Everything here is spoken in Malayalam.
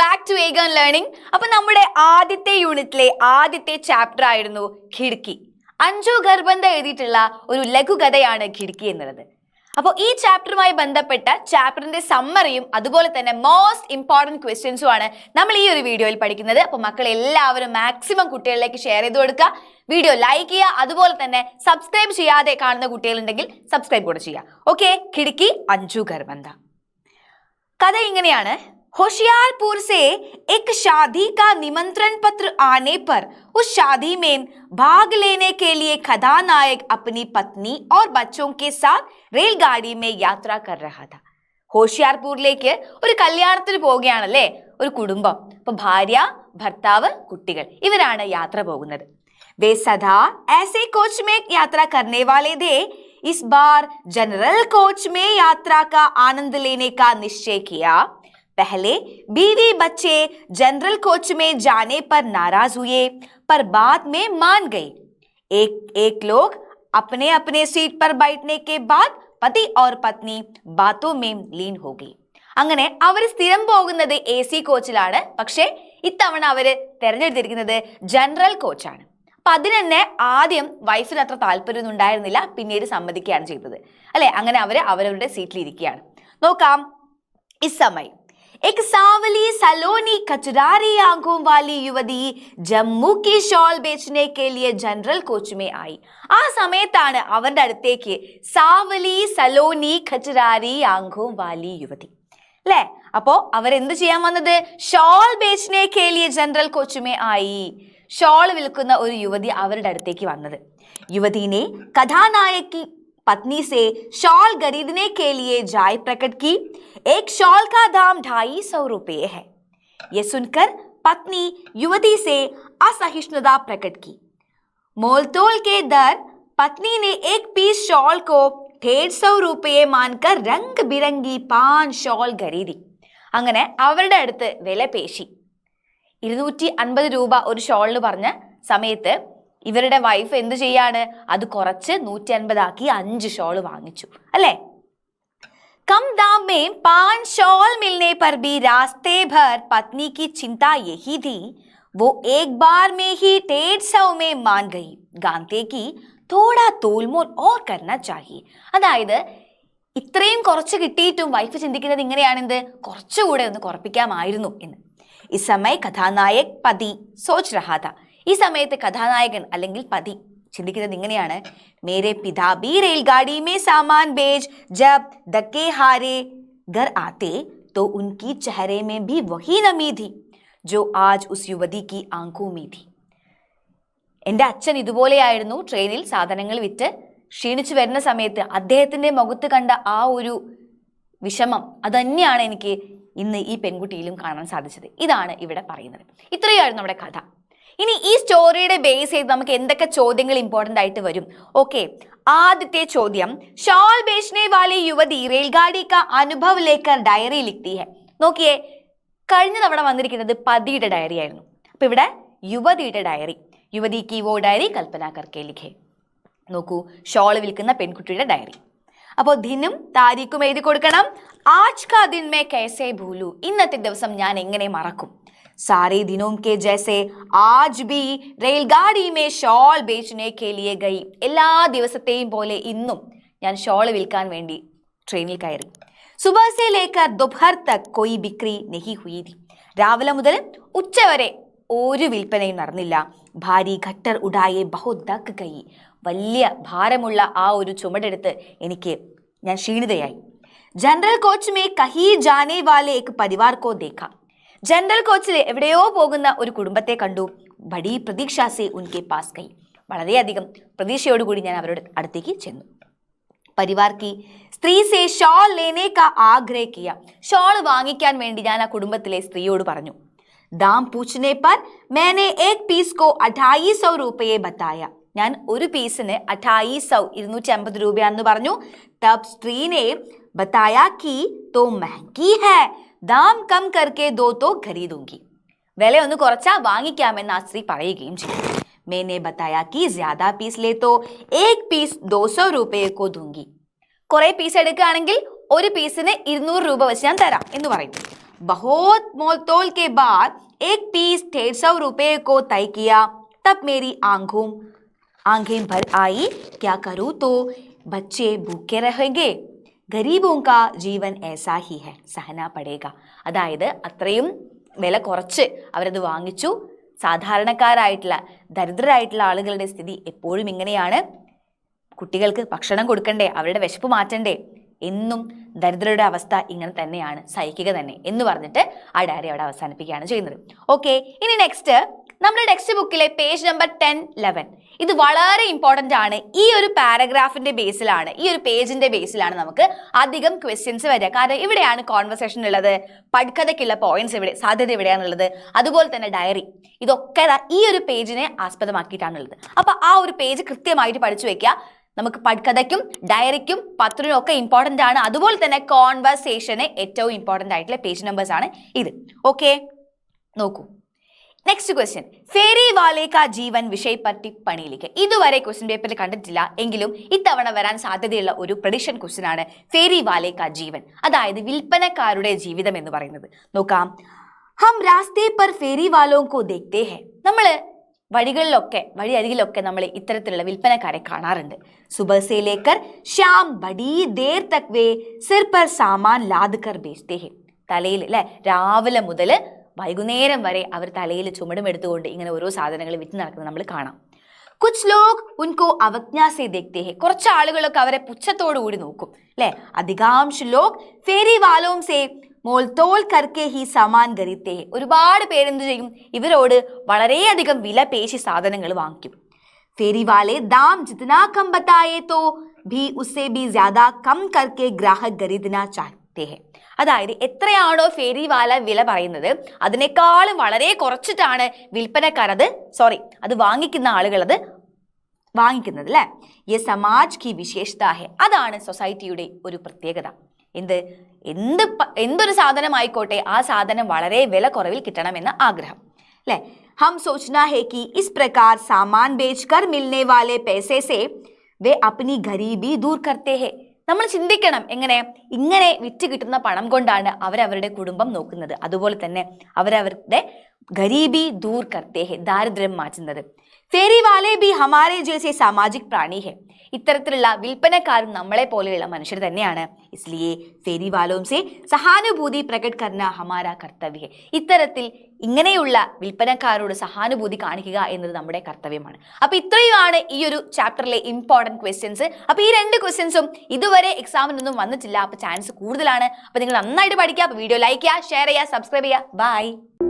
Back to eigen learning. അപ്പൊ നമ്മുടെ ആദ്യത്തെ യൂണിറ്റിലെ ആദ്യത്തെ ചാപ്റ്റർ ആയിരുന്നു ഖിഡ്കി. അഞ്ജു ഖർബന്ദ എഴുതിയിട്ടുള്ള ഒരു ലഘുകഥയാണ് ഖിഡ്കി എന്നുള്ളത്. അപ്പോൾ ഈ ചാപ്റ്ററുമായി ബന്ധപ്പെട്ട ചാപ്റ്ററിന്റെ സമ്മറിയും അതുപോലെ തന്നെ മോസ്റ്റ് ഇമ്പോർട്ടൻറ്റ് ക്വസ്റ്റ്യൻസും ആണ് നമ്മൾ ഈ ഒരു വീഡിയോയിൽ പഠിക്കുന്നത്. അപ്പോൾ മക്കൾ എല്ലാവരും മാക്സിമം കുട്ടികളിലേക്ക് ഷെയർ ചെയ്ത് കൊടുക്കുക, വീഡിയോ ലൈക്ക് ചെയ്യുക, അതുപോലെ തന്നെ സബ്സ്ക്രൈബ് ചെയ്യാതെ കാണുന്ന കുട്ടികളുണ്ടെങ്കിൽ സബ്സ്ക്രൈബ് കൂടെ ചെയ്യുക. ഓക്കെ, ഖിഡ്കി അഞ്ജു ഖർബന്ദ. കഥ ഇങ്ങനെയാണ്. होशियारपुर से एक शादी का निमंत्रण पत्र आने पर उस शादी में भाग लेने के लिए कथानायक अपनी पत्नी और बच्चों के साथ रेलगाड़ी में यात्रा कर रहा था. ഹോഷിയാർപൂരിലേക്ക് ഒരു കല്യാണത്തിന് പോവുകയാണല്ലേ ഒരു കുടുംബം. അപ്പൊ ഭാര്യ, ഭർത്താവ്, കുട്ടികൾ ഇവരാണ് യാത്ര പോകുന്നത്. वे सदा ऐसे कोच में यात्रा करने वाले थे. इस बार जनरल कोच में यात्रा का आनंद लेने का निश्चय किया. पहले बीवी बच्चे जनरल कोच में जाने पर नाराज हुए, पर बाद में मान गए. एक लोग अपने अपने सीट पर बैठने के बाद पति और पत्नी बातों में लीन हो गई. അങ്ങനെ അവർ സ്ഥിരം പോകുന്നത് AC കോച്ചിലാണ്. പക്ഷേ ഇത്തവണ അവർ തിരഞ്ഞെടുത്തിരിക്കുന്നത് ജനറൽ കോച്ചാണ്. അപ്പൊ അതിന് തന്നെ ആദ്യം വൈഫിന് അത്ര താല്പര്യമൊന്നും ഉണ്ടായിരുന്നില്ല, പിന്നീട് സമ്മതിക്കുകയാണ് ചെയ്തത് അല്ലെ. അങ്ങനെ അവരവരുടെ സീറ്റിൽ ഇരിക്കുകയാണ്. നോക്കാം. इस समय एक सांवली सलोनी कचरारी आंखों वाली युवती जम्मू की शॉल बेचने के लिए जनरल कोच में आई. ആ സമയത്താണ് അവരുടെ അടുത്തേക്ക് സാവലി സലോനി ഖച്ചരാരി ആംഖോം വാലി യുവതി അല്ലേ. അപ്പോ അവരെന്ത് ചെയ്യാൻ വന്നത്? Shawl ബേച്ച്നെ K ലിയെ general coach may ആയി. ഷോൾ വിൽക്കുന്ന ഒരു യുവതി അവരുടെ അടുത്തേക്ക് വന്നത്. യുവതിനെ കഥാനായകി पत्नी से शॉल खरीदने के लिए जाय प्रकट की. एक शॉल का दाम 250 रुपये है. ये सुनकर पत्नी युवती से असहिष्णुता प्रकट की. मोलतोल के दर पत्नी ने एक पीस शॉल को 150 रुपये मानकर रंग बिरंगी 5 शॉल खरीदी. അങ്ങനെ അവരുടെ അടുത്ത് വില പേശി 250 രൂപ ഒരു ഷോളിന് പറഞ്ഞ സമയത്ത് ഇവരുടെ വൈഫ് എന്ത് ചെയ്യാണ്? അത് കുറച്ച് 150 ആക്കി 5 ഷോൾ വാങ്ങിച്ചു അല്ലേ. कम दाम में 5 शॉल मिलने पर भी रास्ते भर पत्नी की चिंता यही थी. वो एक बार में ही 150 में मान गई. गांते की थोड़ा तोलमोल और करना चाहिए. അതായത് ഇത്രയും കുറച്ച് കിട്ടിയിട്ടും വൈഫ് ചിന്തിക്കുന്നത് ഇങ്ങനെയാണ്, എന്ത് കുറച്ചുകൂടെ ഒന്ന് കുറപ്പിക്കാമായിരുന്നു എന്ന്. इस समय कथानायक पति सोच रहा था. ഈ സമയത്ത് കഥാനായകൻ അല്ലെങ്കിൽ പതി ചിന്തിക്കുന്നത് ഇങ്ങനെയാണ്. മേരെ പിതാ ബി റെയിൽഗാഡി മേ സാമാൻ ബേച്ച് ജബ് ധക്കെ ഹാരെ ഘർ ആത്തെ तो उनकी चेहरे में भी वही नमी थी जो आज उस युवती की आंखों में थी. എൻ്റെ അച്ഛൻ ഇതുപോലെയായിരുന്നു. ട്രെയിനിൽ സാധനങ്ങൾ വിറ്റ് ക്ഷീണിച്ചു വരുന്ന സമയത്ത് അദ്ദേഹത്തിൻ്റെ മുഖത്ത് കണ്ട ആ ഒരു വിഷമം അതന്നെയാണ് എനിക്ക് ഇന്ന് ഈ പെൺകുട്ടിയിലും കാണാൻ സാധിച്ചത്. ഇതാണ് ഇവിടെ പറയുന്നത്. ഇത്രയായിരുന്നു നമ്മുടെ കഥ. ഇനി ഈ സ്റ്റോറിയുടെ ബേസ് ചെയ്ത് നമുക്ക് എന്തൊക്കെ ചോദ്യങ്ങൾ ഇമ്പോർട്ടൻ്റ് ആയിട്ട് വരും? ഓക്കെ, ആദ്യത്തെ ചോദ്യം, ഷോൾ ബേച്ച്നെ വാലി യുവതി റെയിൽഗാഡി കാ അനുഭവ് ലേക്കർ ഡയറി ലിഖ്തി ഹെ. നോക്കിയേ, കഴിഞ്ഞ തവണ വന്നിരിക്കുന്നത് പതിയുടെ ഡയറി ആയിരുന്നു. അപ്പൊ ഇവിടെ യുവതിയുടെ ഡയറി. യുവതി കി വോ ഡയറി കൽപ്പന കർക്കെ ലിഖേ. നോക്കൂ, ഷോൾ വിൽക്കുന്ന പെൺകുട്ടിയുടെ ഡയറി. അപ്പോൾ ദിനും താരീഖും എഴുതി കൊടുക്കണം. ആജ് കാ ദിൻ മേ കൈസേ ഭൂലു. ഇന്നത്തെ ദിവസം ഞാൻ എങ്ങനെ മറക്കും? सारे दिनों के जैसे आज भी रेलगाड़ी में शॉल बेचने के लिए गई. എല്ലാ ദിവസത്തെയും പോലെ ഇന്നും ഞാൻ ഷോൾ വിൽക്കാൻ വേണ്ടി ട്രെയിനിൽ കയറി. सुबह से लेकर दोपहर तक कोई बिक्री नहीं हुई थी. രാവിലെ മുതൽ ഉച്ചവരെ ഒരു വിൽപ്പനയും നടന്നില്ല. ഭാരി ഘട്ടർ ഉടായെ ബഹുത് ദക്ക് ഗയി. വലിയ ഭാരമുള്ള ആ ഒരു ചുമടെടുത്ത് ഞാൻ ക്ഷീണിതയായി. ജനറൽ കോച്ച് മേ കഹി ജാനെ വാലെ ഏക് പരിവാർ കോ ദേഖാ. ജനറൽ കോച്ചിൽ എവിടെയോ പോകുന്ന ഒരു കുടുംബത്തെ കണ്ടു. ബഡി പ്രതീക്ഷാസെ ഉൻകെ പാസ് ഗയി. വളരെയധികം പ്രതീക്ഷയോടുകൂടി ഞാൻ അവരുടെ അടുത്തേക്ക് ചെന്നു. പരിവാർ കി സ്ത്രീ സെ ഷോൾ ലേനെ കാ ആഗ്രഹ കിയ. ഷോൾ വാങ്ങിക്കാൻ വേണ്ടി ഞാൻ ആ കുടുംബത്തിലെ സ്ത്രീയോട് പറഞ്ഞു. ദാം പൂച്ഛനെ പർ മേനെ ഏക് പീസ് കോ 250 रुपये ബതായ. ഞാൻ ഒരു പീസിന് 250 രൂപയാണെന്ന് പറഞ്ഞു. തബ് സ്ത്രീനെ ബതായ കി തോ മഹംഗി ഹൈ, ദാം കം കർക്കെ ദോ തോ ഖരീദൂംഗി. വില ഒന്ന് കുറച്ചാ വാങ്ങിക്കാമെന്ന് ആ സ്ത്രീ പറയുകയും ചെയ്തു. മേനെ ബതായ കി ജ്യാദാ പീസ് ലേ തോ ഏക് പീസ് 200 रुपये കോ ദൂംഗി. കുറെ പീസ് എടുക്കുകയാണെങ്കിൽ ഒരു പീസിന് 200 രൂപ വെച്ച് ഞാൻ തരാം എന്ന് പറയും. बहुत मोल तोल के बाद एक पीस 150 रुपए को तय किया तब मेरी आंखें भर आई क्या करूँ तो बच्चे भूखे रहेंगे ഗരീബോം കാ ജീവൻ ऐसा ही है सहना पड़ेगा അതായത് അത്രയും വില കുറച്ച് അവരത് വാങ്ങിച്ചു സാധാരണക്കാരായിട്ടുള്ള ദരിദ്രരായിട്ടുള്ള ആളുകളുടെ സ്ഥിതി എപ്പോഴും ഇങ്ങനെയാണ് കുട്ടികൾക്ക് ഭക്ഷണം കൊടുക്കണ്ടേ അവരുടെ വിശപ്പ് മാറ്റണ്ടേ എന്നും ദരിദ്രരുടെ അവസ്ഥ ഇങ്ങനെ തന്നെയാണ് സഹിക്കുക തന്നെ എന്ന് പറഞ്ഞിട്ട് ആ ഡയറി അവിടെ അവസാനിപ്പിക്കുകയാണ് ചെയ്യുന്നത് ഓക്കെ ഇനി നെക്സ്റ്റ് നമ്മുടെ ടെക്സ്റ്റ് ബുക്കിലെ പേജ് നമ്പർ 10-11 ഇത് വളരെ ഇമ്പോർട്ടൻ്റ് ആണ് ഈ ഒരു പാരഗ്രാഫിന്റെ ബേസിലാണ് ഈ ഒരു പേജിന്റെ ബേസിലാണ് നമുക്ക് അധികം ക്വസ്റ്റ്യൻസ് വരിക കാരണം ഇവിടെയാണ് കോൺവെർസേഷൻ ഉള്ളത് പഠിക്കഥയ്ക്കുള്ള പോയിന്റ്സ് ഇവിടെ സാധ്യത എവിടെയാണുള്ളത് അതുപോലെ തന്നെ ഡയറി ഇതൊക്കെ ഈ ഒരു പേജിനെ ആസ്പദമാക്കിയിട്ടാണുള്ളത് അപ്പൊ ആ ഒരു പേജ് കൃത്യമായിട്ട് പഠിച്ചു വെക്കുക നമുക്ക് പഠിക്കഥയ്ക്കും ഡയറിക്കും പത്രത്തിനും ഒക്കെ ഇമ്പോർട്ടൻ്റ് ആണ് അതുപോലെ തന്നെ കോൺവെർസേഷന് ഏറ്റവും ഇമ്പോർട്ടൻ്റ് ആയിട്ടുള്ള പേജ് നമ്പേഴ്സ് ആണ് ഇത് ഓക്കെ നോക്കൂ നെക്സ്റ്റ് ക്വസ്റ്റ്യൻ ഫേരി വാലേ കാ ജീവൻ വിഷയ് പർ ടിപ്പണി ലിഖേ ഇതുവരെ ക്വസ്റ്റ്യൻ പേപ്പറിൽ കണ്ടിട്ടില്ല എങ്കിലും ഇത്തവണ വരാൻ സാധ്യതയുള്ള ഒരു പ്രഡിക്ഷൻ ക്വസ്റ്റ്യൻ ആണ് ഫേരി വാലേ കാ ജീവൻ അതായത് വിൽപ്പനക്കാരുടെ ജീവിതം എന്ന് പറയുന്നത് നോക്കാം ഹം രാസ്തേ പർ ഫേരി വാലോं को देखते हैं നമ്മൾ വഴിയരികിലൊക്കെ നമ്മൾ ഇത്തരത്തിലുള്ള വിൽപ്പനക്കാരെ കാണാറുണ്ട് സുബഹ് സേ ലേക്കർ ശ്യാം ബഡീ ദേർ തക് വേ സിർ പർ സാമാൻ ലാദ് കർ ബേച്ച്തേ ഹെ തലയിൽ അല്ലെ രാവിലെ മുതൽ വൈകുന്നേരം വരെ അവർ തലയിൽ ചുമടുമെടുത്തുകൊണ്ട് ഇങ്ങനെ ഓരോ സാധനങ്ങൾ വിറ്റ് നടക്കുന്നത് നമ്മൾ കാണാം കുച്ച് ലോഗ് ഉൻകോ അവജ്ഞാ സേ ദേഖ്തേ ഹെ കുറച്ച് ആളുകളൊക്കെ അവരെ പുച്ഛത്തോടു കൂടി നോക്കും അല്ലെ അധികാംശ log fairy വാലോം say മോൾത്തോൾ Karke he സാമാൻ ഖരീദ്തേ ഹെ ഒരുപാട് പേരെന്ത് ചെയ്യും ഇവരോട് വളരെയധികം വില പേശി സാധനങ്ങൾ വാങ്ങിക്കും फेरी वाले दाम जितना कम बताए तो भी उससे भी ज्यादा कम करके ग्राहक खरीदना चाहते हैं അതായത് എത്രയാണോ ഫേരി വാല വില പറയുന്നത് അതിനേക്കാളും വളരെ കുറച്ചിട്ടാണ് വിൽപ്പനക്കാർ അത് വാങ്ങിക്കുന്ന ആളുകൾ അത് വാങ്ങിക്കുന്നത് അല്ലേ യേ സമാജ് കി വിശേഷത ഹെ അതാണ് സൊസൈറ്റിയുടെ ഒരു പ്രത്യേകത എന്തൊരു സാധനമായിക്കോട്ടെ ആ സാധനം വളരെ വില കുറവിൽ കിട്ടണമെന്ന ആഗ്രഹം അല്ലേ हम सोचना है कि इस प्रकार सामान बेचकर मिलने वाले पैसे से वे अपनी गरीबी दूर करते हैं നമ്മൾ ചിന്തിക്കണം ഇങ്ങനെ വിറ്റ് കിട്ടുന്ന പണം കൊണ്ടാണ് അവരവരുടെ കുടുംബം നോക്കുന്നത് അതുപോലെ തന്നെ അവരവരുടെ ഗരീബി ദൂർ കർത്തേ ഹെ ദാരിദ്ര്യം മാറ്റുന്നത് ഫേരി വാലേ ബി ഹമാരെ ജൈസെ സാമാജിക് പ്രാണി ഹെ ഇത്തരത്തിലുള്ള വിൽപ്പനക്കാരും നമ്മളെ പോലെയുള്ള മനുഷ്യർ തന്നെയാണ് ഇസ്ലിയെ ഫേരി വാലോം സെ സഹാനുഭൂതി പ്രകട് കർന ഹമാര കർത്തവ്യ ഹെ ഇത്തരത്തിൽ ഇങ്ങനെയുള്ള വിൽപ്പനക്കാരോട് സഹാനുഭൂതി കാണിക്കുക എന്നത് നമ്മുടെ കർത്തവ്യമാണ് അപ്പൊ ഇത്രയുമാണ് ഈ ഒരു ചാപ്റ്ററിലെ ഇമ്പോർട്ടൻറ്റ് ക്വസ്റ്റ്യൻസ് അപ്പൊ ഈ രണ്ട് ക്വസ്റ്റ്യൻസും ഇതുവരെ എക്സാമിനൊന്നും വന്നിട്ടില്ല അപ്പൊ ചാൻസ് കൂടുതലാണ് അപ്പൊ നിങ്ങൾ നന്നായിട്ട് പഠിക്കുക അപ്പൊ വീഡിയോ ലൈക്ക് ചെയ്യുക ഷെയർ ചെയ്യുക സബ്സ്ക്രൈബ് ചെയ്യുക ബൈ